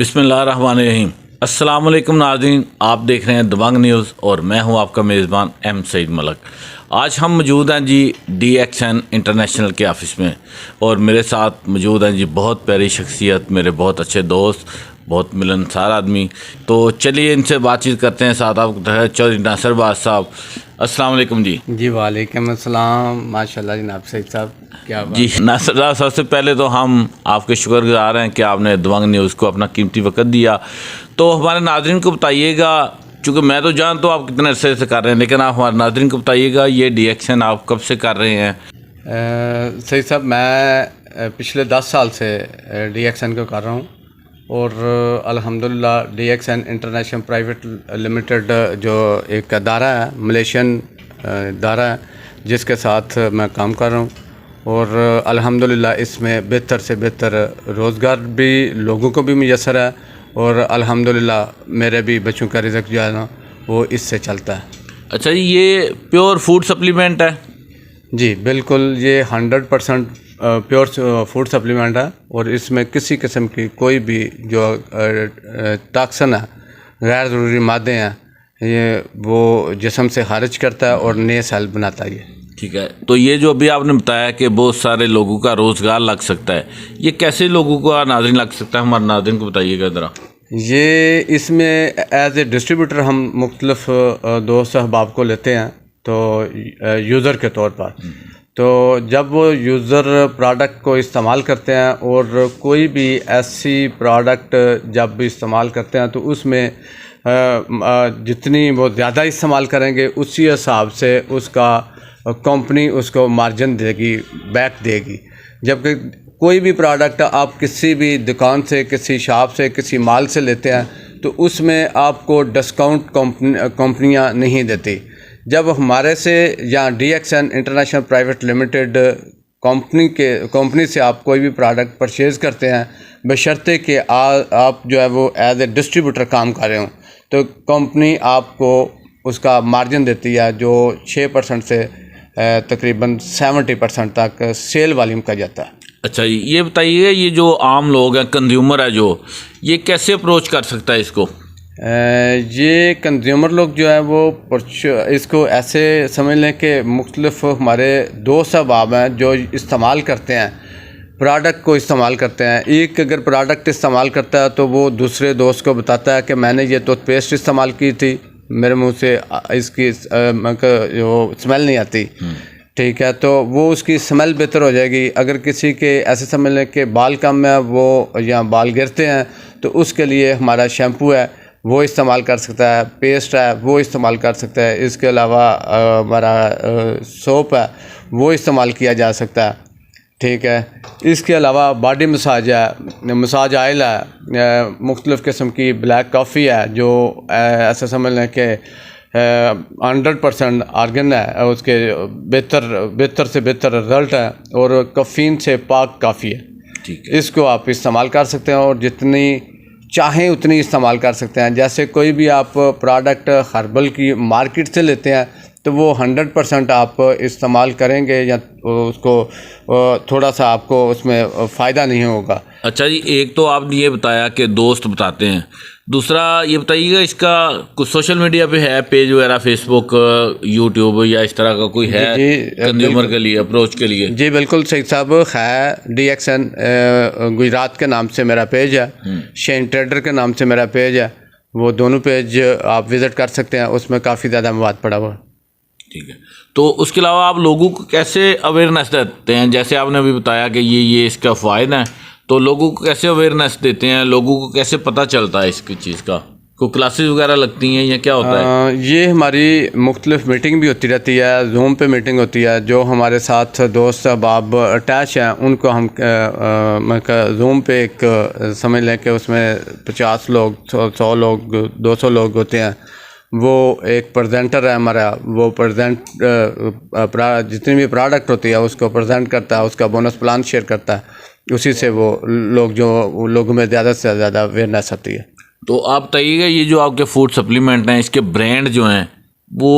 बिस्मिल्लाहिर्रहमानिर्रहीम। अस्सलाम वालेकुम नाज़रीन, आप देख रहे हैं दबंग न्यूज़ और मैं हूं आपका मेज़बान एम सईद मलक। आज हम मौजूद हैं जी DXN इंटरनेशनल के ऑफ़िस में और मेरे साथ मौजूद हैं जी बहुत प्यारी शख्सियत, मेरे बहुत अच्छे दोस्त, बहुत मिलनसार आदमी। तो चलिए इनसे बातचीत करते हैं। साथ आप चौधरी नासिर बाज साहब, अस्सलाम वालेकुम जी। जी वालेकुम अस्सलाम, माशाल्लाह जनाब सईद साहब, क्या बात। जी नासिर साहब, सबसे पहले तो हम आपके शुक्रगुजार हैं कि आपने दबंग न्यूज़ को अपना कीमती वक्त दिया। तो हमारे नाज़रीन को बताइएगा, चूँकि मैं तो जानता हूँ आप कितने अरसे से कर रहे हैं, लेकिन आप हमारे नाज़रीन को बताइएगा ये DXN आप कब से कर रहे हैं? सईद साहब, मैं पिछले 10 साल से DXN को कर रहा हूँ और अल्हम्दुलिल्लाह DXN इंटरनेशनल प्राइवेट लिमिटेड जो एक अदारा है, मलेशियन अदारा है, जिसके साथ मैं काम कर रहा हूँ और अल्हम्दुलिल्लाह इसमें बेहतर से बेहतर रोज़गार भी लोगों को भी मुयस्सर है और अल्हम्दुलिल्लाह मेरे भी बच्चों का रिज़्क़ जो है ना वो इससे चलता है। अच्छा जी, ये प्योर फूड सप्लीमेंट है? जी बिल्कुल, ये 100% प्योर फूड सप्लीमेंट है और इसमें किसी किस्म की कोई भी जो टॉक्सिन है, गैर ज़रूरी मादे हैं, ये वो जिस्म से खारिज करता है और नए सेल बनाता है। ये ठीक है। तो ये जो अभी आपने बताया कि बहुत सारे लोगों का रोज़गार लग सकता है, ये कैसे लोगों को नाज़रीन लग सकता है, हमारे नाज़रीन को बताइएगा ज़रा। ये इसमें एज ए डिस्ट्रीब्यूटर हम मुख्तलिफ दोस्त अहबाब को लेते हैं, तो यूज़र के तौर पर। तो जब वो यूज़र प्रोडक्ट को इस्तेमाल करते हैं और कोई भी ऐसी प्रोडक्ट जब भी इस्तेमाल करते हैं तो उसमें जितनी वो ज़्यादा इस्तेमाल करेंगे उसी हिसाब से उसका कंपनी उसको मार्जिन देगी, बैक देगी। जबकि कोई भी प्रोडक्ट आप किसी भी दुकान से, किसी शॉप से, किसी माल से लेते हैं तो उसमें आपको डिस्काउंट कंपनियां नहीं देती। जब हमारे से या DXN international private limited company से आप कोई भी प्रोडक्ट परचेज़ करते हैं, बशर्ते कि आप जो है वो एज ए डिस्ट्रीब्यूटर काम कर रहे हो, तो कंपनी आपको उसका मार्जिन देती है जो 6% से तकरीबन 70% तक सेल वॉल्यूम का जाता है। अच्छा, ये बताइए, ये जो आम लोग हैं, कंज्यूमर है जो, ये कैसे अप्रोच कर सकता है इसको? ये कंज्यूमर लोग जो है वो इसको ऐसे समझ लें कि मुख्तलिफ हमारे दोस्त अहबाब हैं जो इस्तेमाल करते हैं, प्रोडक्ट को इस्तेमाल करते हैं। एक अगर प्रोडक्ट इस्तेमाल करता है तो वो दूसरे दोस्त को बताता है कि मैंने ये टूथपेस्ट इस्तेमाल की थी, मेरे मुंह से इसकी जो स्मेल नहीं आती, ठीक है, तो वो उसकी स्मेल बेहतर हो जाएगी। अगर किसी के ऐसे समझ लें कि बाल कम है वो या बाल गिरते हैं तो उसके लिए हमारा शैम्पू है वो इस्तेमाल कर सकता है, पेस्ट है वो इस्तेमाल कर सकता है। इसके अलावा हमारा सोप है वो इस्तेमाल किया जा सकता है, ठीक है। इसके अलावा बॉडी मसाज है, मसाज ऑयल है, मुख्तलिफ़ किस्म की ब्लैक कॉफ़ी है जो ऐसा समझ लें कि 100% आर्गन है, उसके बेहतर से बेहतर रिज़ल्ट है और कैफ़ीन से पाक काफ़ी है। ठीक है, इसको आप इस्तेमाल कर सकते हैं और जितनी चाहें उतनी इस्तेमाल कर सकते हैं। जैसे कोई भी आप प्रोडक्ट हर्बल की मार्केट से लेते हैं तो वो 100% आप इस्तेमाल करेंगे या उसको थोड़ा सा आपको उसमें फ़ायदा नहीं होगा। अच्छा जी, एक तो आपने ये बताया कि दोस्त बताते हैं, दूसरा ये बताइएगा इसका कुछ सोशल मीडिया पे है पेज वगैरह, फेसबुक, यूट्यूब या इस तरह का कोई है कंज्यूमर के लिए अप्रोच के लिए? जी बिल्कुल सही साहब, है DXN गुजरात के नाम से मेरा पेज है, शेन ट्रेडर के नाम से मेरा पेज है। वो दोनों पेज आप विज़िट कर सकते हैं, उसमें काफ़ी ज़्यादा मवाद पड़ा हुआ। ठीक है। तो उसके अलावा आप लोगों को कैसे अवेयरनेस देते हैं? जैसे आपने अभी बताया कि ये इसका फ़ायदा है, तो लोगों को कैसे अवेयरनेस देते हैं, लोगों को कैसे पता चलता है इसकी चीज़ का? कोई क्लासेस वगैरह लगती हैं या क्या होता है? ये हमारी मुख्तलिफ मीटिंग भी होती रहती है, जूम पे मीटिंग होती है। जो हमारे साथ दोस्त अहबाब अटैच हैं उनको हम जूम पे एक समझ लें कि उसमें 50 लोग, 100 लोग, 200 लोग होते हैं। वो एक प्रेजेंटर है हमारा, वो जितनी भी प्रोडक्ट होती है उसको प्रेजेंट करता है, उसका बोनस प्लान शेयर करता है, उसी से वो लोगों में ज़्यादा से ज़्यादा अवेयरनेस आती है। तो आप बताइएगा, ये जो आपके फूड सप्लीमेंट हैं, इसके ब्रांड जो हैं वो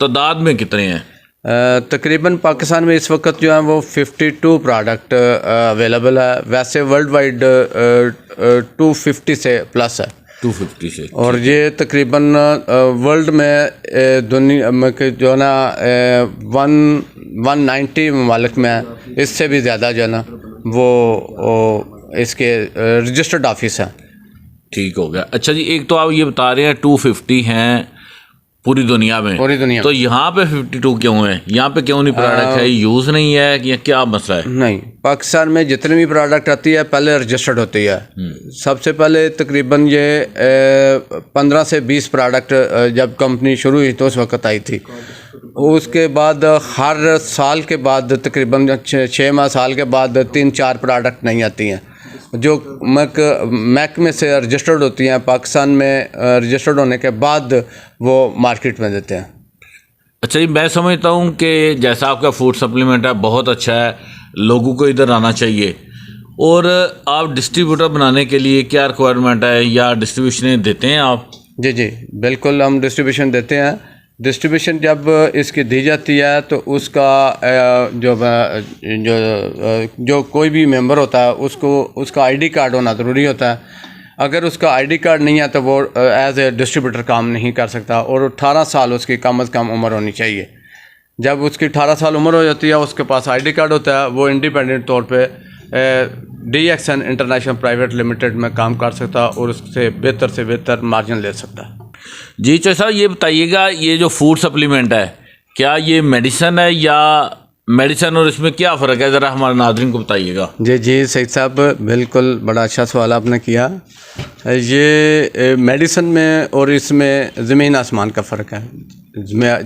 तादाद में कितने हैं? तकरीबन पाकिस्तान में इस वक्त जो है वो 52 प्रोडक्ट अवेलेबल है। वैसे वर्ल्ड वाइड 250 से प्लस है, 250 से। और ये तकरीबन वर्ल्ड में दुनिया में जो है ना 190 ममालिक में है, इससे भी ज़्यादा जो है ना वो इसके रजिस्टर्ड ऑफिस हैं। ठीक हो गया। अच्छा जी, एक तो आप ये बता रहे हैं 250 हैं पूरी दुनिया में, तो यहाँ पे 52 क्यों है? यहाँ पे क्यों नहीं प्रोडक्ट है, यूज़ नहीं है या क्या मसला है? नहीं, पाकिस्तान में जितनी भी प्रोडक्ट आती है पहले रजिस्टर्ड होती है। सबसे पहले तकरीबन ये 15 से 20 प्रोडक्ट जब कंपनी शुरू हुई तो उस वक्त आई थी। उसके बाद हर साल के बाद तकरीबन 6 माह साल के बाद 3-4 प्रोडक्ट नहीं आती हैं जो महकमे से रजिस्टर्ड होती हैं। पाकिस्तान में रजिस्टर्ड होने के बाद वो मार्केट में देते हैं। अच्छा जी, मैं समझता हूँ कि जैसा आपका फूड सप्लीमेंट है बहुत अच्छा है, लोगों को इधर आना चाहिए। और आप डिस्ट्रीब्यूटर बनाने के लिए क्या रिक्वायरमेंट है या डिस्ट्रीब्यूशन देते हैं आप? जी जी बिल्कुल, हम डिस्ट्रीब्यूशन देते हैं। डिस्ट्रीब्यूशन जब इसकी दी जाती है तो उसका जो कोई भी मेंबर होता है उसको उसका आईडी कार्ड होना ज़रूरी होता है। अगर उसका आईडी कार्ड नहीं है तो वो एज ए डिस्ट्रीब्यूटर काम नहीं कर सकता, और 18 साल उसकी कम अज़ कम उम्र होनी चाहिए। जब उसकी 18 साल उम्र हो जाती है, उसके पास आईडी कार्ड होता है, वो इंडिपेंडेंट तौर पे DXN इंटरनेशनल प्राइवेट लिमिटेड में काम कर सकता है और उससे बेहतर मार्जिन ले सकता है। जी चाचा साहब, ये बताइएगा ये जो फूड सप्लीमेंट है क्या ये मेडिसिन है या मेडिसिन, और इसमें क्या फ़र्क है, ज़रा हमारे नाज़रीन को बताइएगा। जी जी सईद साहब, बिल्कुल बड़ा अच्छा सवाल आपने किया। ये मेडिसिन में और इसमें ज़मीन आसमान का फ़र्क है।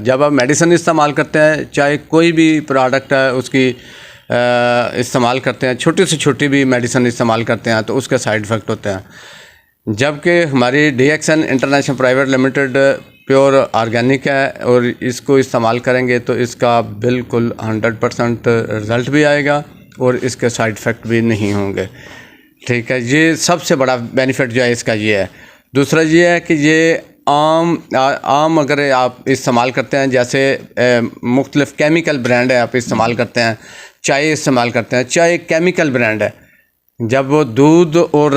जब आप मेडिसिन इस्तेमाल करते हैं, चाहे कोई भी प्रोडक्ट है उसकी इस्तेमाल करते हैं, छोटी से छोटी भी मेडिसिन इस्तेमाल करते हैं तो उसके साइड इफ़ेक्ट होते हैं। जबकि हमारी DXN international private limited pure organic है और इसको इस्तेमाल करेंगे तो इसका बिल्कुल 100% रिज़ल्ट भी आएगा और इसके साइड इफ़ेक्ट भी नहीं होंगे। ठीक है, ये सबसे बड़ा बेनिफिट जो है इसका ये है। दूसरा ये है कि ये आम अगर आप इस्तेमाल करते हैं, जैसे मुख्तलिफ़ केमिकल ब्रांड है आप इस्तेमाल करते हैं, चाय इस्तेमाल करते हैं, चाय केमिकल ब्रांड है। जब वो दूध और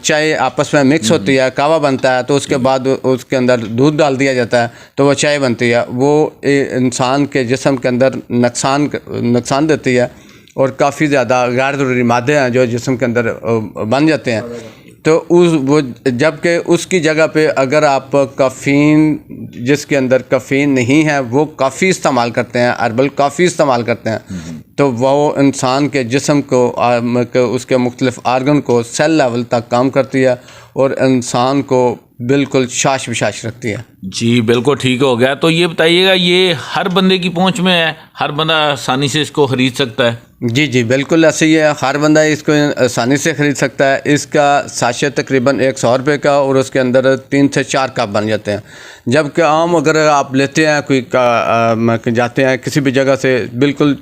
चाय आपस में मिक्स होती है, कावा बनता है, तो उसके बाद उसके अंदर दूध डाल दिया जाता है तो वो चाय बनती है। वो इंसान के जिस्म के अंदर नुकसान देती है और काफ़ी ज़्यादा गैर ज़रूरी मादे हैं जो जिस्म के अंदर बन जाते हैं। तो वो जबकि उसकी जगह पे अगर आप कैफ़ीन, जिसके अंदर कैफ़ीन नहीं है, वो कॉफ़ी इस्तेमाल करते हैं, हर्बल कॉफ़ी इस्तेमाल करते हैं, तो वो इंसान के जिस्म को उसके मुख्तलिफ आर्गन को सेल लेवल तक काम करती है और इंसान को बिल्कुल शाश विशाश रखती है। जी बिल्कुल ठीक हो गया। तो ये बताइएगा ये हर बंदे की पहुंच में है, हर बंदा आसानी से इसको ख़रीद सकता है? जी जी बिल्कुल ऐसे ही है, हर बंदा इसको आसानी से ख़रीद सकता है। इसका साशे तकरीबन 100 रुपये का और उसके अंदर 3 से 4 कप बन जाते हैं। जबकि आम अगर आप लेते हैं कोई जाते हैं किसी भी जगह से, बिल्कुल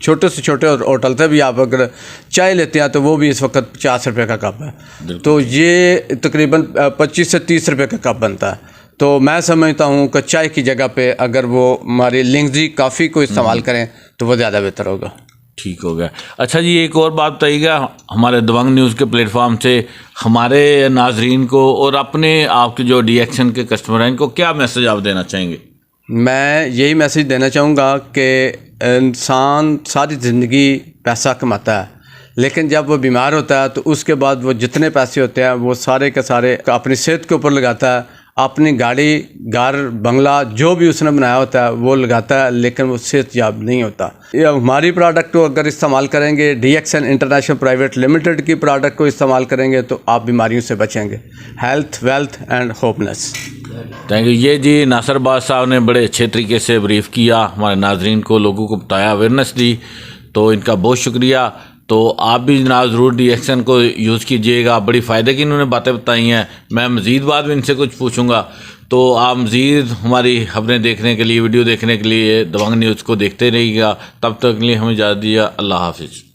छोटे से छोटे होटल से भी आप अगर चाय लेते हैं तो वो भी इस वक्त 50 रुपये का कप है, तो ये तकरीबन 25 से 30 रुपये का कप बनता है। तो मैं समझता हूँ कि चाय की जगह पे अगर वो हमारी लिंगजी कॉफ़ी को इस्तेमाल करें तो वो ज़्यादा बेहतर होगा। ठीक हो गया। अच्छा जी, एक और बात बताइएगा, हमारे दबंग न्यूज़ के प्लेटफॉर्म से हमारे नाजरीन को और अपने आपके जो DXN के कस्टमर हैं इनको क्या मैसेज आप देना चाहेंगे? मैं यही मैसेज देना चाहूँगा कि इंसान सारी ज़िंदगी पैसा कमाता है, लेकिन जब वो बीमार होता है तो उसके बाद वो जितने पैसे होते हैं वो सारे के सारे अपनी सेहत के ऊपर लगाता है। अपनी गाड़ी, घर, बंगला जो भी उसने बनाया होता है वो लगाता है, लेकिन वो सेहतयाब नहीं होता। ये हमारी प्रोडक्ट को अगर इस्तेमाल करेंगे, DXN इंटरनेशनल प्राइवेट लिमिटेड की प्रोडक्ट को इस्तेमाल करेंगे तो आप बीमारियों से बचेंगे। Health, wealth and hopeness. Thank you. ये जी नासिर अब्बास साहब ने बड़े अच्छे तरीके से ब्रीफ किया, हमारे नाजरीन को, लोगों को बताया, अवेयरनेस दी, तो इनका बहुत शुक्रिया। तो आप भी जनाब ज़रूर DXN को यूज़ कीजिएगा, बड़ी फ़ायदे की इन्होंने बातें बताई हैं। मैं मज़ीद बाद में इनसे कुछ पूछूंगा, तो आप मज़ीद हमारी खबरें देखने के लिए, वीडियो देखने के लिए दबंग न्यूज़ को देखते रहिएगा। तब तक के लिए हमें इजाज़त दीजिए। अल्लाह हाफिज़।